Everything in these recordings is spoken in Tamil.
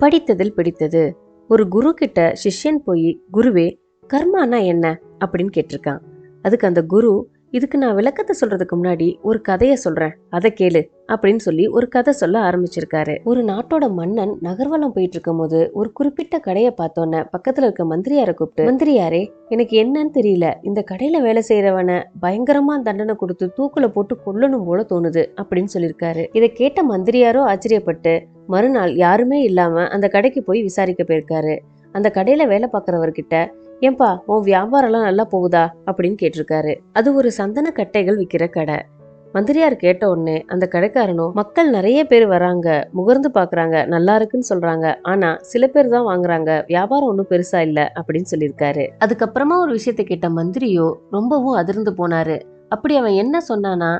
படித்ததில் பிடித்தது. ஒரு குரு கிட்ட சிஷ்யன் போய், குருவே கர்மானா என்ன அப்படின்னு கேட்டிருக்கான். அதுக்கு அந்த குரு, இதுக்கு நான் விளக்கத்தை சொல்றதுக்கு முன்னாடி ஒரு கதையை சொல்றேன், அதை கேளு அப்படின்னு சொல்லி ஒரு கதை சொல்ல ஆரம்பிச்சிருக்காரு. ஒரு நாட்டோட மன்னன் நகர்வலம் போயிட்டு இருக்கும் போது ஒரு குறிப்பிட்ட கடையை பார்த்தோன்ன பக்கத்துல இருக்க மந்திரியாரை கூப்பிட்டு, மந்திரியாரே எனக்கு என்னன்னு தெரியல, இந்த கடையில வேலை செய்யறவனை பயங்கரமா தண்டனை கொடுத்து தூக்குல போட்டு கொல்லணும் போல தோணுது அப்படின்னு சொல்லியிருக்காரு. இதை கேட்ட மந்திரியாரோ ஆச்சரியப்பட்டு மறுநாள் யாருமே இல்லாம அந்த கடைக்கு போய் விசாரிக்க போயிருக்காரு. அந்த கடையில வேலை பார்க்கறவர்கிட்ட, ஏன்பா உன் வியாபாரம் எல்லாம் நல்லா போகுதா அப்படின்னு கேட்டிருக்காரு. அது ஒரு சந்தன கட்டைகள் விற்கிற கடை. மந்திரியார் கேட்ட உடனே அந்த கடைக்காரனும், மக்கள் நிறைய பேர் வராங்க, முகர்ந்து பாக்குறாங்க, நல்லா இருக்குன்னு சொல்றாங்க, ஆனா சில பேர் தான் வாங்குறாங்க, வியாபாரம் ஒன்றும் பெருசா இல்ல அப்படின்னு சொல்லியிருக்காரு. அதுக்கப்புறமா ஒரு விஷயத்தை கேட்ட மந்திரியோ ரொம்பவும் அதிர்ந்து போனாரு. அப்படி அவன் என்ன சொன்னானா,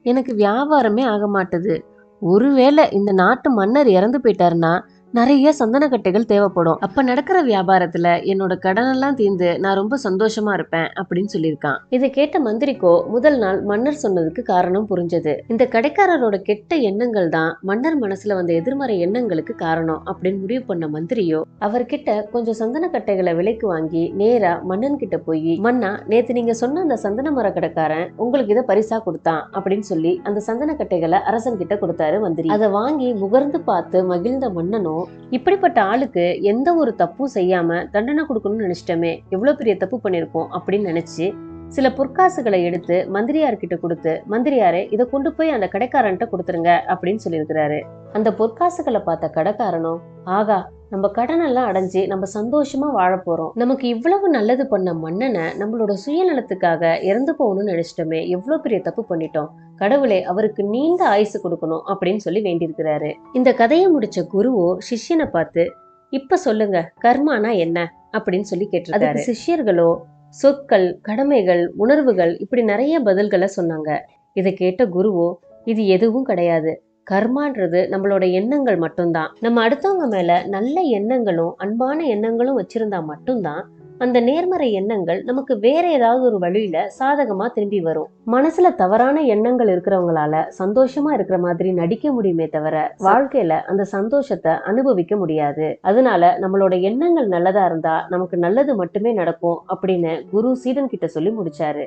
எனக்கு வியாபாரமே ஆக மாட்டுது, ஒருவேளை இந்த நாட்டு மன்னர் இறந்து போயிட்டாருன்னா நிறைய சந்தனக்கட்டைகள் தேவைப்படும், அப்ப நடக்கிற வியாபாரத்துல என்னோட கடன் எல்லாம் தீர்ந்து நான் ரொம்ப சந்தோஷமா இருப்பேன் அப்படின்னு சொல்லியிருக்கான். இதை கேட்ட மந்திரிக்கோ முதல் நாள் மன்னர் சொன்னதுக்கு காரணம் புரிஞ்சது. இந்த கடைக்காரரோட கெட்ட எண்ணங்கள் தான் மன்னர் மனசுல வந்த எதிர்மறை எண்ணங்களுக்கு காரணம் அப்படின்னு முடிவு பண்ண மந்திரியோ அவர்கிட்ட கொஞ்சம் சந்தனக்கட்டைகளை விலைக்கு வாங்கி நேரா மன்னன் கிட்ட போய், மன்னா நேத்து நீங்க சொன்ன அந்த சந்தன மர கடைக்காரன் உங்களுக்கு இதை பரிசா கொடுத்தான் அப்படின்னு சொல்லி அந்த சந்தனக்கட்டைகளை அரசன் கிட்ட கொடுத்தாரு மந்திரி. அதை வாங்கி முகர்ந்து பார்த்து மகிழ்ந்த மன்னனோ, இப்படிப்பட்ட ஆளுக்கு எந்த ஒரு தப்பும் செய்யாம தண்டனை கொடுக்கணும்னு நினைச்சிட்டமே, எவ்வளவு பெரிய தப்பு பண்ணிருக்கோம் அப்படின்னு நினைச்சு சில பொற்காசுகளை எடுத்து மந்திரியார்கிட்ட கொடுத்து, மந்திரியாரே இதை கொண்டு போய் அந்த கடைக்காரன்ட்ட கொடுத்துருங்க அப்படின்னு சொல்லியிருக்கிறாரு. அந்த பொற்காசுகளை பார்த்த கடைக்காரனும், ஆகா நம்ம கடன் எல்லாம் அடைஞ்சு நம்ம சந்தோஷமா வாழ போறோம், நமக்கு இவ்வளவு நல்லது பண்ண மன்னனை நம்மளோட சுயநலத்துக்காக இறந்து போகணும்னு நினைச்சிட்டோமே, எவ்வளவு பெரிய தப்பு பண்ணிட்டோம், கடவுளே அவருக்கு நீண்ட ஆயுசு கொடுக்கணும் அப்படின்னு சொல்லி வேண்டியிருக்கிறாரு. இந்த கதையை முடிச்ச குருவோ சிஷ்யனை பார்த்து, இப்ப சொல்லுங்க கர்மானா என்ன அப்படின்னு சொல்லி கேட்டிருக்காரு. சிஷ்யர்களோ சொற்கள், கடமைகள், உணர்வுகள் இப்படி நிறைய பதில்களை சொன்னாங்க. இதை கேட்ட குருவோ, இது எதுவும் கிடையாது, கர்மான்றது நம்மளோட எண்ணங்கள் மட்டும்தான், நம்ம அடுத்தவங்க மேல நல்ல எண்ணங்களும் அன்பான எண்ணங்களும் வச்சிருந்தா மட்டும்தான் அந்த நேர்மறை எண்ணங்கள் நமக்கு வேற ஏதாவது ஒரு வழியில சாதகமா திரும்பி வரும். மனசுல தவறான எண்ணங்கள் இருக்கிறவங்களால சந்தோஷமா இருக்கிற மாதிரி நடிக்க முடியுமே தவிர வாழ்க்கையில அந்த சந்தோஷத்தை அனுபவிக்க முடியாது. அதனால நம்மளோட எண்ணங்கள் நல்லதா இருந்தா நமக்கு நல்லது மட்டுமே நடக்கும் அப்படின்னு குரு சீடன் கிட்ட சொல்லி முடிச்சாரு.